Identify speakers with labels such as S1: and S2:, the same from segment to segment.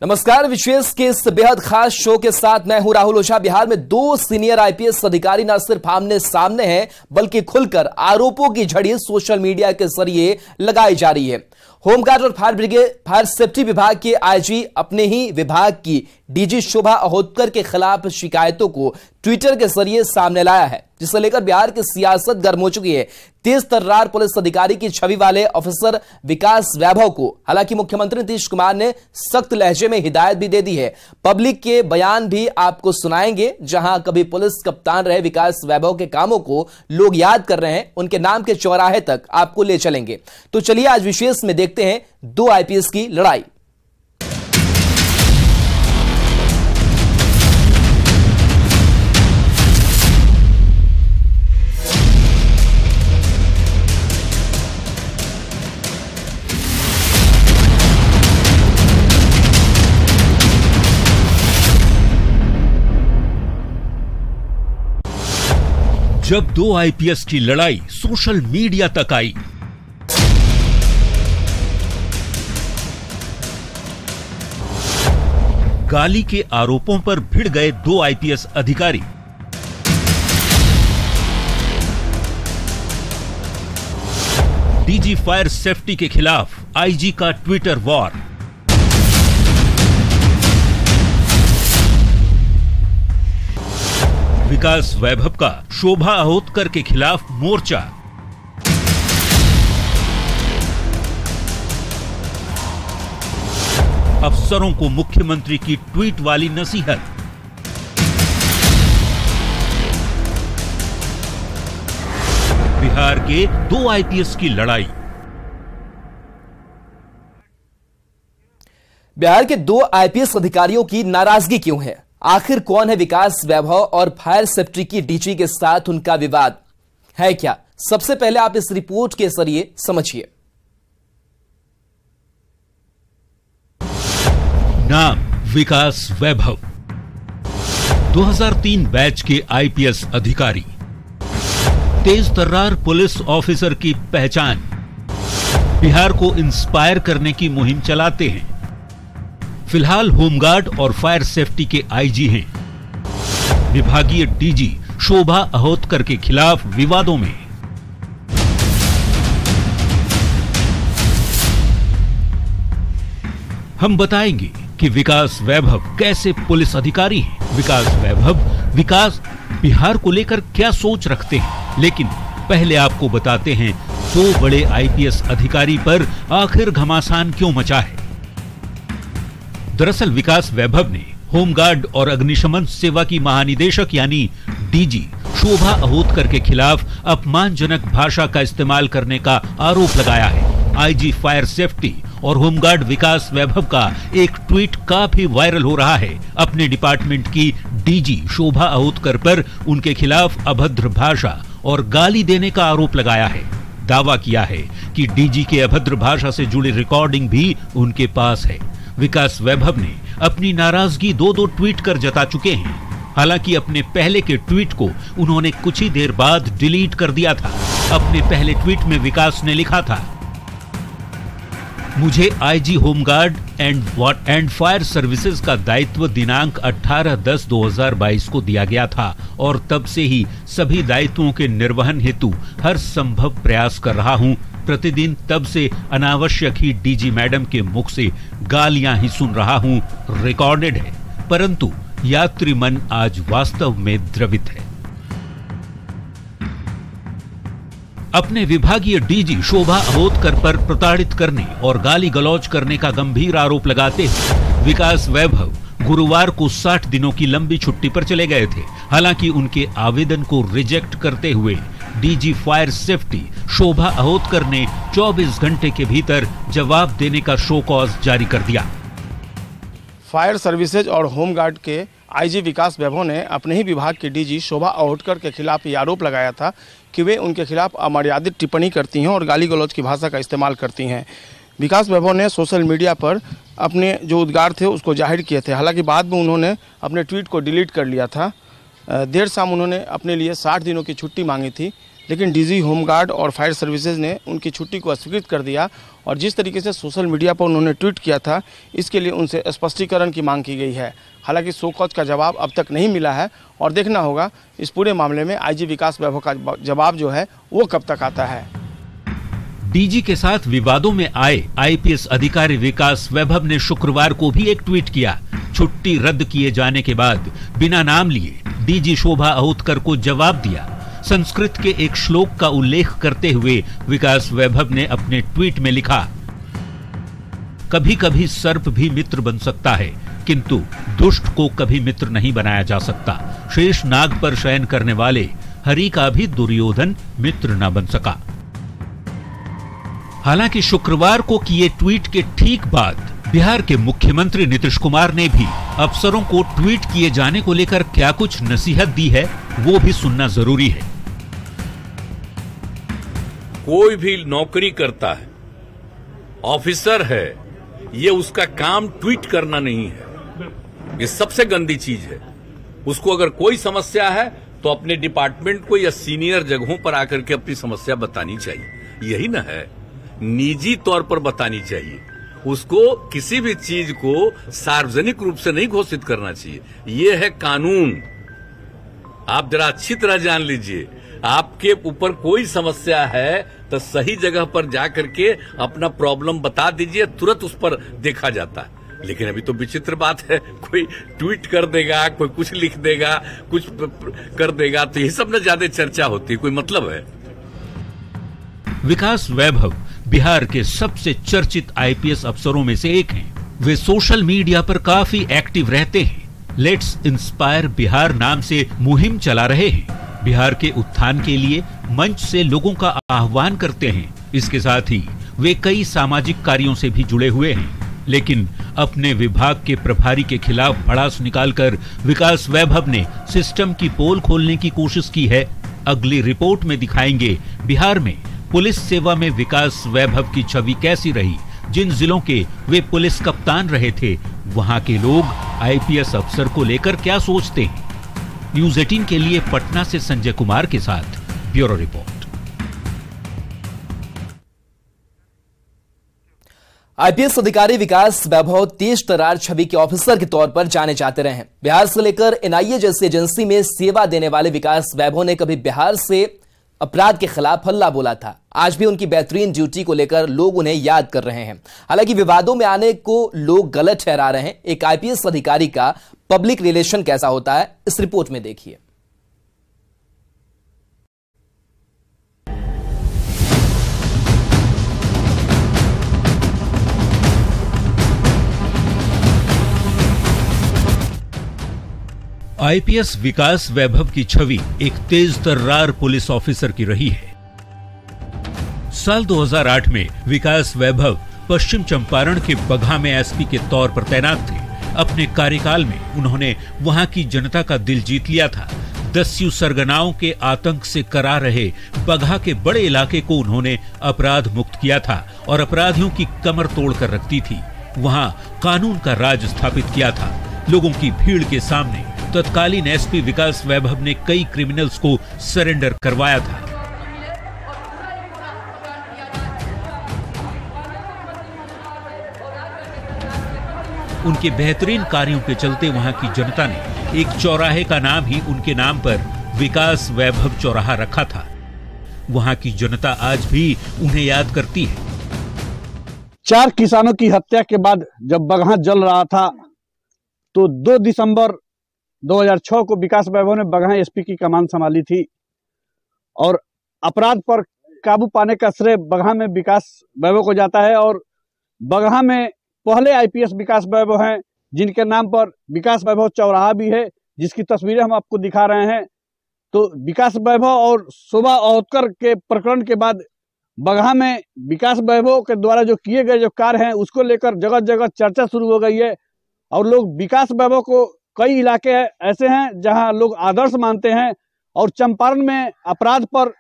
S1: नमस्कार। विशेष के इस बेहद खास शो के साथ मैं हूं राहुल ओझा। बिहार में दो सीनियर आईपीएस अधिकारी न सिर्फ आमने सामने हैं बल्कि खुलकर आरोपों की झड़ी सोशल मीडिया के जरिए लगाई जा रही है। होमगार्ड और फायर सेफ्टी विभाग के आईजी अपने ही विभाग की डीजी शोभा अहोतकर के खिलाफ शिकायतों को ट्विटर के जरिए सामने लाया है, जिसे लेकर बिहार की सियासत गर्म हो चुकी है। तेज तर्रार पुलिस अधिकारी की छवि वाले ऑफिसर विकास वैभव को हालांकि मुख्यमंत्री नीतीश कुमार ने सख्त लहजे में हिदायत भी दे दी है। पब्लिक के बयान भी आपको सुनाएंगे, जहां कभी पुलिस कप्तान रहे विकास वैभव के कामों को लोग याद कर रहे हैं, उनके नाम के चौराहे तक आपको ले चलेंगे। तो चलिए आज विशेष में देखते हैं दो आईपीएस की लड़ाई।
S2: जब दो आईपीएस की लड़ाई सोशल मीडिया तक आई, गाली के आरोपों पर भिड़ गए दो आईपीएस अधिकारी। डीजी फायर सेफ्टी के खिलाफ आईजी का ट्विटर वॉर। विकास वैभव का शोभा अहोतकर के खिलाफ मोर्चा। अफसरों को मुख्यमंत्री की ट्वीट वाली नसीहत। बिहार के दो आईपीएस की लड़ाई।
S1: बिहार के दो आईपीएस अधिकारियों की नाराजगी क्यों है? आखिर कौन है विकास वैभव और फायर सेफ्टी की डीजी के साथ उनका विवाद है क्या? सबसे पहले आप इस रिपोर्ट के जरिए समझिए।
S2: नाम विकास वैभव, 2003 बैच के आईपीएस अधिकारी, तेज तर्रार पुलिस ऑफिसर की पहचान। बिहार को इंस्पायर करने की मुहिम चलाते हैं। फिलहाल होमगार्ड और फायर सेफ्टी के आईजी हैं। विभागीय डीजी शोभा अहोतकर के खिलाफ विवादों में। हम बताएंगे कि विकास वैभव कैसे पुलिस अधिकारी हैं। विकास बिहार को लेकर क्या सोच रखते हैं, लेकिन पहले आपको बताते हैं दो बड़े आईपीएस अधिकारी पर आखिर घमासान क्यों मचा है। दरअसल विकास वैभव ने होमगार्ड और अग्निशमन सेवा की महानिदेशक यानी डीजी शोभा अहोतकर के खिलाफ अपमानजनक भाषा का इस्तेमाल करने का आरोप लगाया है। आईजी फायर सेफ्टी और होमगार्ड विकास वैभव का एक ट्वीट काफी वायरल हो रहा है। अपने डिपार्टमेंट की डीजी शोभा अहोतकर पर उनके खिलाफ अभद्र भाषा और गाली देने का आरोप लगाया है। दावा किया है कि डीजी के अभद्र भाषा से जुड़ी रिकॉर्डिंग भी उनके पास है। विकास वैभव ने अपनी नाराजगी दो ट्वीट कर जता चुके हैं। हालांकि अपने पहले के ट्वीट को उन्होंने कुछ ही देर बाद डिलीट कर दिया था। अपने पहले ट्वीट में विकास ने लिखा था, मुझे IG home guard and fire services का दायित्व दिनांक 18/10/2022 को दिया गया था और तब से ही सभी दायित्वों के निर्वहन हेतु हर संभव प्रयास कर रहा हूं। प्रतिदिन तब से अनावश्यक ही डीजी मैडम के मुख से गालियां ही सुन रहा हूं। रिकॉर्डेड है, परंतु यात्री मन आज वास्तव में द्रवित है। अपने विभागीय डीजी शोभा अहोतकर पर प्रताड़ित करने और गाली गलौज करने का गंभीर आरोप लगाते हुए विकास वैभव गुरुवार को 60 दिनों की लंबी छुट्टी पर चले गए थे। हालांकि उनके आवेदन को रिजेक्ट करते हुए डीजी फायर सेफ्टी शोभा अहोतकर ने 24 घंटे के भीतर जवाब देने का शो कॉज जारी कर दिया।
S3: फायर सर्विसेज और होमगार्ड के आईजी विकास वैभव ने अपने ही विभाग के डीजी शोभा अहोतकर के खिलाफ ये आरोप लगाया था कि वे उनके खिलाफ अमर्यादित टिप्पणी करती हैं और गाली गलौज की भाषा का इस्तेमाल करती हैं। विकास वैभव ने सोशल मीडिया पर अपने जो उद्गार थे उसको जाहिर किए थे। हालांकि बाद में उन्होंने अपने ट्वीट को डिलीट कर लिया था। देर शाम उन्होंने अपने लिए 60 दिनों की छुट्टी मांगी थी, लेकिन डीजी होमगार्ड और फायर सर्विसेज ने उनकी छुट्टी को अस्वीकृत कर दिया और जिस तरीके से सोशल मीडिया पर उन्होंने ट्वीट किया था, इसके लिए उनसे स्पष्टीकरण की मांग की गई है। हालांकि शो कॉज का जवाब अब तक नहीं मिला है और देखना होगा इस पूरे मामले में आईजी विकास वैभव का जवाब जो है वो कब तक आता है।
S2: डीजी के साथ विवादों में आए आईपीएस अधिकारी विकास वैभव ने शुक्रवार को भी एक ट्वीट किया। छुट्टी रद्द किए जाने के बाद बिना नाम लिए डीजी शोभा अहोतकर को जवाब दिया। संस्कृत के एक श्लोक का उल्लेख करते हुए विकास वैभव ने अपने ट्वीट में लिखा, कभी कभी सर्प भी मित्र बन सकता है, किंतु दुष्ट को कभी मित्र नहीं बनाया जा सकता। शेष नाग पर शयन करने वाले हरि का भी दुर्योधन मित्र न बन सका। हालांकि शुक्रवार को किए ट्वीट के ठीक बाद बिहार के मुख्यमंत्री नीतीश कुमार ने भी अफसरों को ट्वीट किए जाने को लेकर क्या कुछ नसीहत दी है, वो भी सुनना जरूरी है।
S4: कोई भी नौकरी करता है, ऑफिसर है, ये उसका काम ट्वीट करना नहीं है। ये सबसे गंदी चीज है। उसको अगर कोई समस्या है तो अपने डिपार्टमेंट को या सीनियर जगहों पर आकर के अपनी समस्या बतानी चाहिए। यही ना है, निजी तौर पर बतानी चाहिए। उसको किसी भी चीज को सार्वजनिक रूप से नहीं घोषित करना चाहिए। ये है कानून। आप जरा अच्छी तरह जान लीजिए, आपके ऊपर कोई समस्या है तो सही जगह पर जाकर के अपना प्रॉब्लम बता दीजिए, तुरंत उस पर देखा जाता है। लेकिन अभी तो विचित्र बात है, कोई ट्वीट कर देगा, कोई कुछ लिख देगा, कुछ कर देगा, तो ये सब न ज्यादा चर्चा होती है, कोई मतलब है।
S2: विकास वैभव बिहार के सबसे चर्चित आईपीएस अफसरों में से एक हैं। वे सोशल मीडिया पर काफी एक्टिव रहते हैं। लेट्स इंस्पायर बिहार नाम से मुहिम चला रहे हैं। बिहार के उत्थान के लिए मंच से लोगों का आह्वान करते हैं। इसके साथ ही वे कई सामाजिक कार्यों से भी जुड़े हुए हैं। लेकिन अपने विभाग के प्रभारी के खिलाफ भड़ास निकालकर विकास वैभव ने सिस्टम की पोल खोलने की कोशिश की है। अगली रिपोर्ट में दिखाएंगे बिहार में पुलिस सेवा में विकास वैभव की छवि कैसी रही। जिन जिलों के वे पुलिस कप्तान रहे थे, वहां के लोग आईपीएस अफसर को लेकर क्या सोचते हैं। न्यूज़ 18 के लिए पटना से संजय कुमार के साथ ब्यूरो रिपोर्ट।
S1: आईपीएस अधिकारी विकास वैभव तेज तर्रार छवि के ऑफिसर के तौर पर जाने जाते रहे हैं। बिहार से लेकर एनआईए जैसी एजेंसी में सेवा देने वाले विकास वैभव ने कभी बिहार से अपराध के खिलाफ हल्ला बोला था। आज भी उनकी बेहतरीन ड्यूटी को लेकर लोग उन्हें याद कर रहे हैं। हालांकि विवादों में आने को लोग गलत ठहरा रहे हैं। एक आईपीएस अधिकारी का पब्लिक रिलेशन कैसा होता है, इस रिपोर्ट में देखिए।
S2: आईपीएस विकास वैभव की छवि एक तेज तर्रार पुलिस ऑफिसर की रही है। साल 2008 में विकास वैभव पश्चिम चंपारण के बगहा में एसपी के तौर पर तैनात थे। अपने कार्यकाल में उन्होंने वहां की जनता का दिल जीत लिया था। दस्यु सरगनाओं के आतंक से करा रहे बगहा के बड़े इलाके को उन्होंने अपराध मुक्त किया था और अपराधियों की कमर तोड़कर रख दी थी। वहां कानून का राज स्थापित किया था। लोगों की भीड़ के सामने तत्कालीन एसपी विकास वैभव ने कई क्रिमिनल्स को सरेंडर करवाया था। उनके बेहतरीन कार्यों के चलते वहां की जनता ने एक चौराहे का नाम ही उनके नाम पर विकास वैभव चौराहा रखा था। वहां की जनता आज भी उन्हें याद करती है।
S5: 4 किसानों की हत्या के बाद जब बगहा जल रहा था तो 2 दिसंबर 2006 को विकास वैभव ने बगहा एसपी की कमान संभाली थी और अपराध पर काबू पाने का श्रेय बगहा में विकास वैभव को जाता है। और बगहा में पहले आईपीएस विकास वैभव हैं जिनके नाम पर विकास वैभव चौराहा भी है, जिसकी तस्वीरें हम आपको दिखा रहे हैं। तो विकास वैभव और शोभा अहोतकर के प्रकरण के बाद बगहा में विकास वैभव के द्वारा जो किए गए जो कार्य हैं उसको लेकर जगह जगह चर्चा शुरू हो गई है। और लोग विकास वैभव को, कई इलाके ऐसे हैं जहां लोग आदर्श मानते हैं और चंपारण में अपराध पर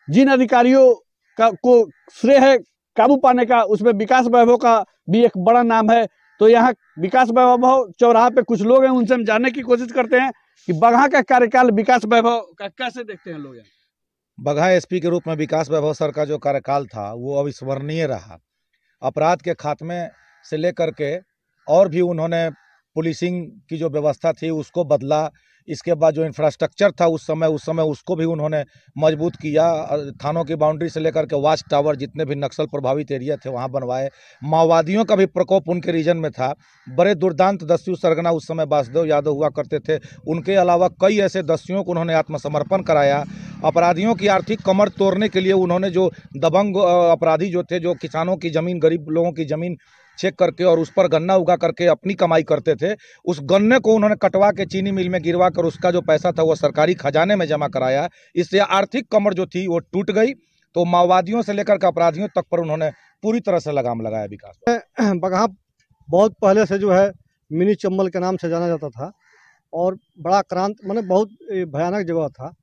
S5: जिन अधिकारियों को श्रेय है काबू पाने का, उसमें विकास वैभव का भी एक बड़ा नाम है। तो यहाँ विकास वैभव चौराहा पे कुछ लोग हैं, उनसे हम जानने की कोशिश करते हैं कि बगहा का कार्यकाल विकास वैभव का कैसे देखते हैं लोग।
S6: बगहा एसपी के रूप में विकास वैभव सर का जो कार्यकाल था वो अविस्मरणीय रहा। अपराध के खात्मे से लेकर के और भी उन्होंने पुलिसिंग की जो व्यवस्था थी उसको बदला। इसके बाद जो इंफ्रास्ट्रक्चर था उस समय उसको भी उन्होंने मजबूत किया। थानों की बाउंड्री से लेकर के वाच टावर, जितने भी नक्सल प्रभावित एरिया थे वहाँ बनवाए। माओवादियों का भी प्रकोप उनके रीजन में था। बड़े दुर्दांत दस्यु सरगना उस समय वासुदेव यादव हुआ करते थे। उनके अलावा कई ऐसे दस्युओं को उन्होंने आत्मसमर्पण कराया। अपराधियों की आर्थिक कमर तोड़ने के लिए उन्होंने जो दबंग अपराधी जो थे, जो किसानों की ज़मीन, गरीब लोगों की ज़मीन चेक करके और उस पर गन्ना उगा करके अपनी कमाई करते थे, उस गन्ने को उन्होंने कटवा के चीनी मिल में गिरवा कर उसका जो पैसा था वो सरकारी खजाने में जमा कराया। इससे आर्थिक कमर जो थी वो टूट गई। तो माओवादियों से लेकर के अपराधियों तक पर उन्होंने पूरी तरह से लगाम लगाया। विकास
S7: बगहा बहुत पहले से जो है मिनी चंबल के नाम से जाना जाता था और बड़ा क्रांत माने बहुत भयानक जगह था।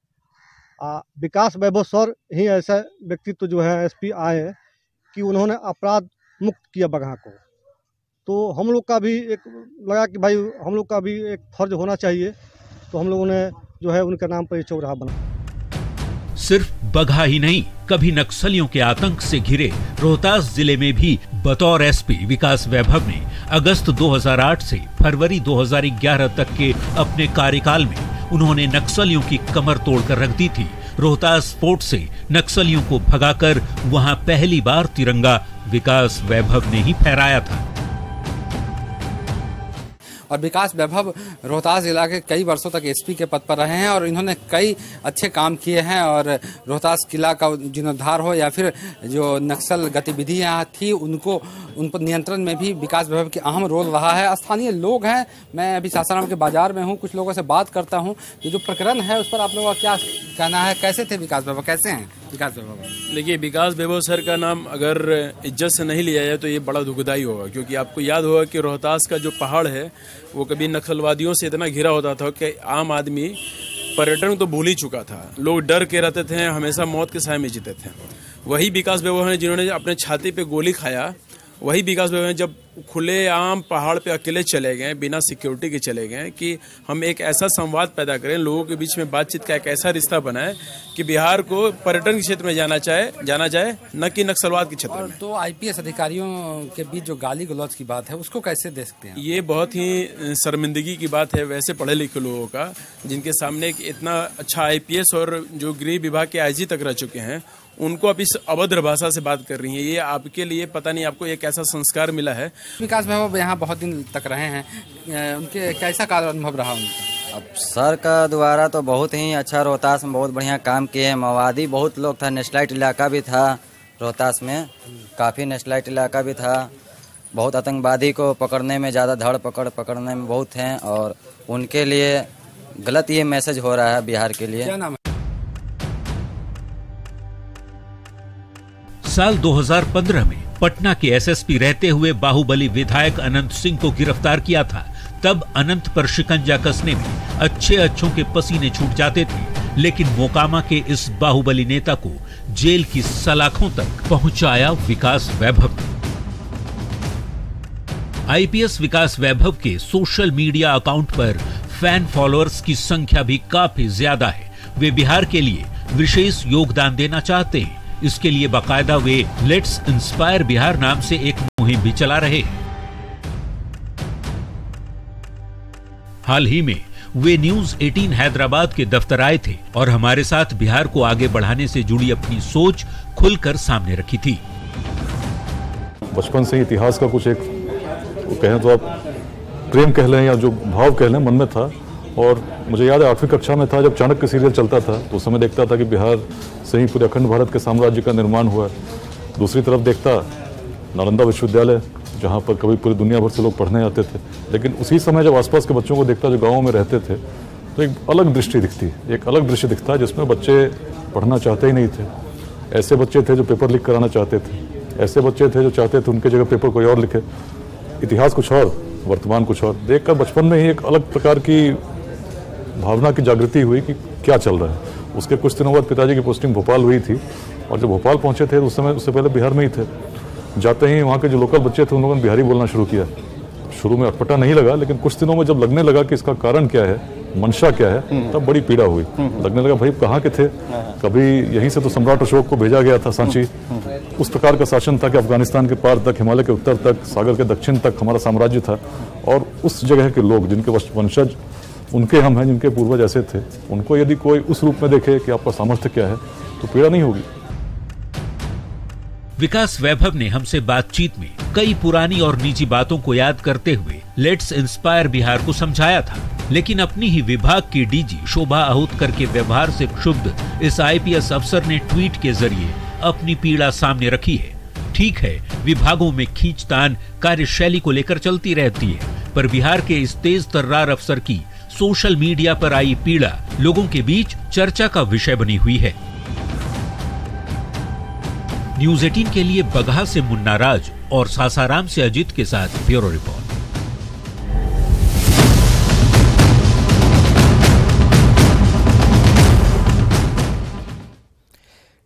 S7: विकास वैभव सर ही ऐसा व्यक्तित्व जो है एसपी आए कि उन्होंने अपराध मुक्त किया बगहा को। तो हम लोग का भी एक लगा कि भाई हम लोग का भी एक फर्ज होना चाहिए, तो हम लोगों ने जो है उनके नाम पर चौराहा बना।
S2: सिर्फ बगहा ही नहीं, कभी नक्सलियों के आतंक से घिरे रोहतास जिले में भी बतौर एसपी विकास वैभव ने अगस्त 2008 से फरवरी 2011 तक के अपने कार्यकाल में उन्होंने नक्सलियों की कमर तोड़कर रख दी थी। रोहतास फोर्ट से नक्सलियों को भगाकर वहां पहली बार तिरंगा विकास वैभव ने ही फहराया था।
S8: और विकास वैभव रोहतास जिला के कई वर्षों तक एसपी के पद पर रहे हैं और इन्होंने कई अच्छे काम किए हैं। और रोहतास किला का जीर्णोद्धार हो या फिर जो नक्सल गतिविधियां थी उन पर नियंत्रण में भी विकास वैभव की अहम रोल रहा है। स्थानीय लोग हैं, मैं अभी सासाराम के बाजार में हूं, कुछ लोगों से बात करता हूं। ये जो प्रकरण है उस पर आप लोगों का क्या कहना है? कैसे थे विकास वैभव, कैसे हैं विकास वैभव?
S9: देखिए, विकास वैभव सर का नाम अगर इज्जत से नहीं लिया जाए तो ये बड़ा दुखदायी होगा, क्योंकि आपको याद होगा कि रोहतास का जो पहाड़ है वो कभी नक्सलवादियों से इतना घिरा होता था कि आम आदमी पर्यटन तो भूल ही चुका था। लोग डर के रहते थे, हमेशा मौत के साए में जीते थे। वही विकास वैभव हैं जिन्होंने अपने छाती पे गोली खाया। वही विकास वैभव हैं जब खुले आम पहाड़ पे अकेले चले गए, बिना सिक्योरिटी के चले गए कि हम एक ऐसा संवाद पैदा करें, लोगों के बीच में बातचीत का एक ऐसा रिश्ता बनाए कि बिहार को पर्यटन के क्षेत्र में जाना जाए, न कि नक्सलवाद के क्षेत्र में।
S8: तो आईपीएस अधिकारियों के बीच जो गाली गलौज की बात है उसको कैसे देखते हैं?
S9: ये बहुत ही शर्मिंदगी की बात है वैसे पढ़े लिखे लोगों का, जिनके सामने एक इतना अच्छा आईपीएस और जो गृह विभाग के आईजी तक रह चुके हैं, उनको आप इस अभद्र भाषा से बात कर रही हैं। ये आपके लिए पता नहीं आपको एक ऐसा संस्कार मिला है।
S8: विकास वैभव यहाँ बहुत दिन तक रहे हैं, उनके कैसा कार्य अनुभव रहा उनका?
S10: अब सर का द्वारा तो बहुत ही अच्छा, रोहतास में बहुत बढ़िया काम किए हैं। माओवादी बहुत लोग था, नेशनलाइट इलाका भी था रोहतास में, काफ़ी नेशनलाइट इलाका भी था। बहुत आतंकवादी को पकड़ने में ज़्यादा धड़ पकड़ने में बहुत हैं और उनके लिए गलत ये मैसेज हो रहा है बिहार के लिए।
S8: क्या नाम है?
S2: साल 2015 में पटना के एसएसपी रहते हुए बाहुबली विधायक अनंत सिंह को गिरफ्तार किया था। तब अनंत पर शिकंजा कसने में अच्छों के पसीने छूट जाते थे, लेकिन मोकामा के इस बाहुबली नेता को जेल की सलाखों तक पहुंचाया विकास वैभव। आईपीएस विकास वैभव के सोशल मीडिया अकाउंट पर फैन फॉलोअर्स की संख्या भी काफी ज्यादा है। वे बिहार के लिए विशेष योगदान देना चाहते हैं। इसके लिए बाकायदा वे लेट्स इंस्पायर बिहार नाम से एक मुहिम भी चला रहे हैं। हाल ही में वे न्यूज 18 हैदराबाद के दफ्तर आए थे और हमारे साथ बिहार को आगे बढ़ाने से जुड़ी अपनी सोच खुलकर सामने रखी थी।
S11: बचपन से इतिहास का कुछ एक कहें तो आप प्रेम कह लें या जो भाव कह लें मन में था। और मुझे याद है 8वीं कक्षा में था जब चाणक्य सीरियल चलता था, तो उस समय देखता था कि बिहार से ही पूरे अखंड भारत के साम्राज्य का निर्माण हुआ। दूसरी तरफ देखता नालंदा विश्वविद्यालय, जहाँ पर कभी पूरी दुनिया भर से लोग पढ़ने आते थे। लेकिन उसी समय जब आसपास के बच्चों को देखता जो गाँवों में रहते थे, तो एक अलग दृष्टि दिखता जिसमें बच्चे पढ़ना चाहते ही नहीं थे। ऐसे बच्चे थे जो पेपर लीक कराना चाहते थे, ऐसे बच्चे थे जो चाहते थे उनके जगह पेपर कोई और लिखे। इतिहास कुछ और, वर्तमान कुछ और। देखकर बचपन में ही एक अलग प्रकार की भावना की जागृति हुई कि क्या चल रहा है। उसके कुछ दिनों बाद पिताजी की पोस्टिंग भोपाल हुई थी और जब भोपाल पहुंचे थे उस समय उससे पहले बिहार में ही थे। जाते ही वहाँ के जो लोकल बच्चे थे उन लोगों ने बिहारी बोलना शुरू किया। शुरू में अटपटा नहीं लगा, लेकिन कुछ दिनों में जब लगने लगा कि इसका कारण क्या है, मंशा क्या है, तब बड़ी पीड़ा हुई। लगने लगा भाई कहाँ के थे, कभी यहीं से तो सम्राट अशोक को भेजा गया था सांची, उस प्रकार का शासन था कि अफगानिस्तान के पार तक, हिमालय के उत्तर तक, सागर के दक्षिण तक हमारा साम्राज्य था, और उस जगह के लोग जिनके वंशज उनके हम हैं, जिनके पूर्वज ऐसे थे, उनको यदि कोई उस रूप में देखे कि आपका सामर्थ्य क्या है तो पीड़ा नहीं होगी।
S2: विकास वैभव ने हमसे बातचीत में कई पुरानी और निजी बातों को याद करते हुए लेट्स इंस्पायर बिहार को समझाया था, लेकिन अपनी ही विभाग की डीजी शोभा अहोतकर के व्यवहार से क्षुब्ध इस आईपीएस अफसर ने ट्वीट के जरिए अपनी पीड़ा सामने रखी है। ठीक है, विभागों में खींचतान कार्यशैली को लेकर चलती रहती है, पर बिहार के इस तेज तर्रार अफसर की सोशल मीडिया पर आई पीड़ा लोगों के बीच चर्चा का विषय बनी हुई है। न्यूज़ 18 के लिए बगहा से मुन्ना राज और सासाराम से अजित के साथ ब्यूरो रिपोर्ट।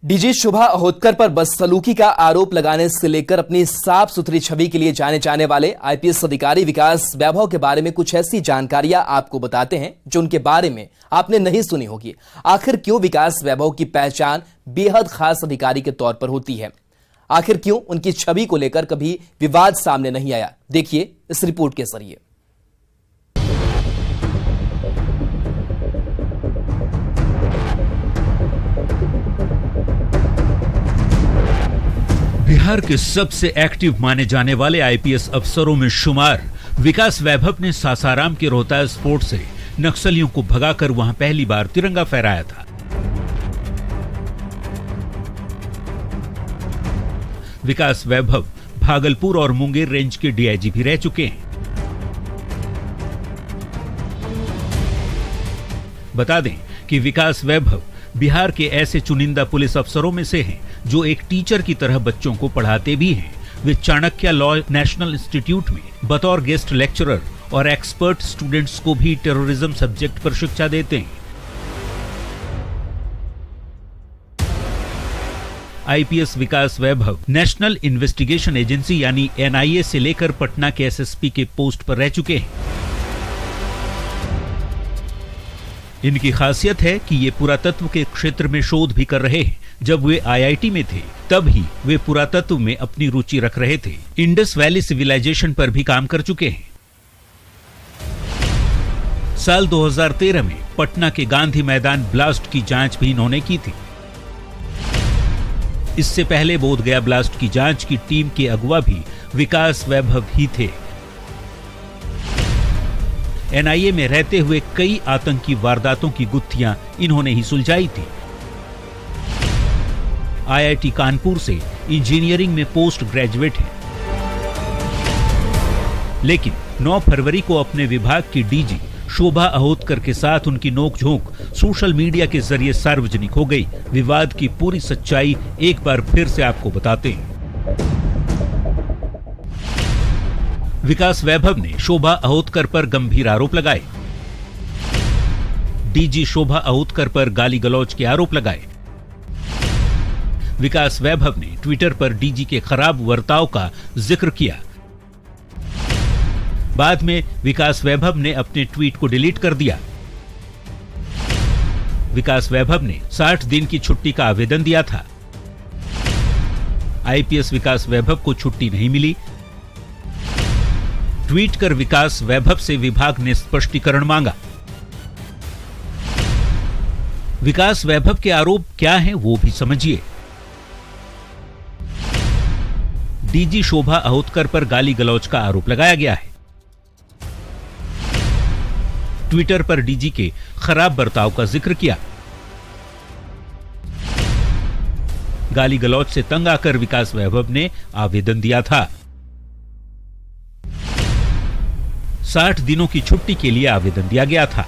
S1: डीजी शोभा अहोतकर पर बदसलूकी का आरोप लगाने से लेकर अपनी साफ सुथरी छवि के लिए जाने जाने वाले आईपीएस अधिकारी विकास वैभव के बारे में कुछ ऐसी जानकारियां आपको बताते हैं जो उनके बारे में आपने नहीं सुनी होगी। आखिर क्यों विकास वैभव की पहचान बेहद खास अधिकारी के तौर पर होती है? आखिर क्यों उनकी छवि को लेकर कभी विवाद सामने नहीं आया? देखिए इस रिपोर्ट के जरिए।
S2: बिहार के सबसे एक्टिव माने जाने वाले आईपीएस अफसरों में शुमार विकास वैभव ने सासाराम के रोहतास फोर्ट से नक्सलियों को भगाकर वहां पहली बार तिरंगा फहराया था। विकास वैभव भागलपुर और मुंगेर रेंज के डीआईजी भी रह चुके हैं। बता दें कि विकास वैभव बिहार के ऐसे चुनिंदा पुलिस अफसरों में से हैं जो एक टीचर की तरह बच्चों को पढ़ाते भी हैं। वे चाणक्य लॉ नेशनल इंस्टीट्यूट में बतौर गेस्ट लेक्चरर और एक्सपर्ट स्टूडेंट्स को भी टेररिज्म सब्जेक्ट पर शिक्षा देते हैं। आईपीएस विकास वैभव नेशनल इन्वेस्टिगेशन एजेंसी यानी एनआईए से लेकर पटना के एसएसपी के पोस्ट पर रह चुके हैं। इनकी खासियत है कि ये पुरातत्व के क्षेत्र में शोध भी कर रहे हैं। जब वे आईआईटी में थे तब ही वे पुरातत्व में अपनी रुचि रख रहे थे। इंडस वैली सिविलाइजेशन पर भी काम कर चुके हैं। साल 2013 में पटना के गांधी मैदान ब्लास्ट की जांच भी इन्होंने की थी। इससे पहले बोधगया ब्लास्ट की जांच की टीम के अगुवा भी विकास वैभव ही थे। एनआईए में रहते हुए कई आतंकी वारदातों की गुत्थियां इन्होंने ही सुलझाई थी। आईआईटी कानपुर से इंजीनियरिंग में पोस्ट ग्रेजुएट हैं। लेकिन 9 फरवरी को अपने विभाग की डीजी शोभा अहोतकर के साथ उनकी नोकझोंक सोशल मीडिया के जरिए सार्वजनिक हो गई। विवाद की पूरी सच्चाई एक बार फिर से आपको बताते हैं। विकास वैभव ने शोभा अहोतकर पर गंभीर आरोप लगाए। डीजी शोभा अहोतकर पर गाली गलौज के आरोप लगाए। विकास वैभव ने ट्विटर पर डीजी के खराब बर्ताव का जिक्र किया। बाद में विकास वैभव ने अपने ट्वीट को डिलीट कर दिया। विकास वैभव ने 60 दिन की छुट्टी का आवेदन दिया था। आईपीएस विकास वैभव को छुट्टी नहीं मिली। ट्वीट कर विकास वैभव से विभाग ने स्पष्टीकरण मांगा। विकास वैभव के आरोप क्या हैं वो भी समझिए। डीजी शोभा अहोतकर पर गाली गलौज का आरोप लगाया गया है। ट्विटर पर डीजी के खराब बर्ताव का जिक्र किया। गाली गलौज से तंग आकर विकास वैभव ने आवेदन दिया था। 60 दिनों की छुट्टी के लिए आवेदन दिया गया था।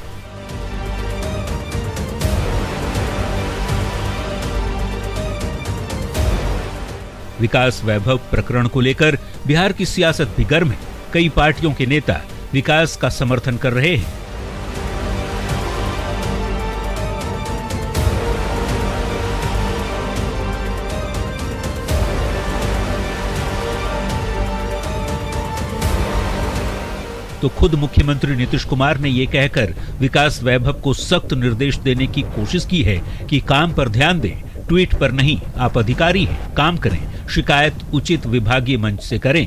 S2: विकास वैभव प्रकरण को लेकर बिहार की सियासत भी गर्म है। कई पार्टियों के नेता विकास का समर्थन कर रहे हैं। तो खुद मुख्यमंत्री नीतीश कुमार ने ये कहकर विकास वैभव को सख्त निर्देश देने की कोशिश की है कि काम पर ध्यान दें, ट्वीट पर नहीं। आप अधिकारी हैं, काम करें, शिकायत उचित विभागीय मंच से करें।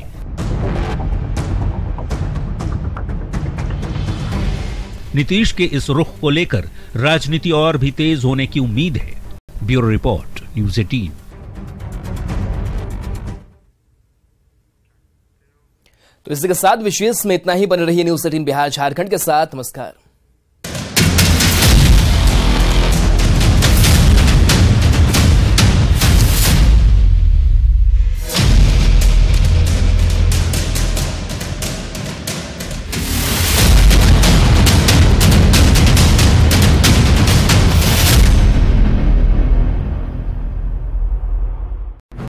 S2: नीतीश के इस रुख को लेकर राजनीति और भी तेज होने की उम्मीद है। Bureau report, news 18।
S1: तो इसी के साथ विशेष में इतना ही। बने रहिए न्यूज़ 18 बिहार झारखंड के साथ। नमस्कार।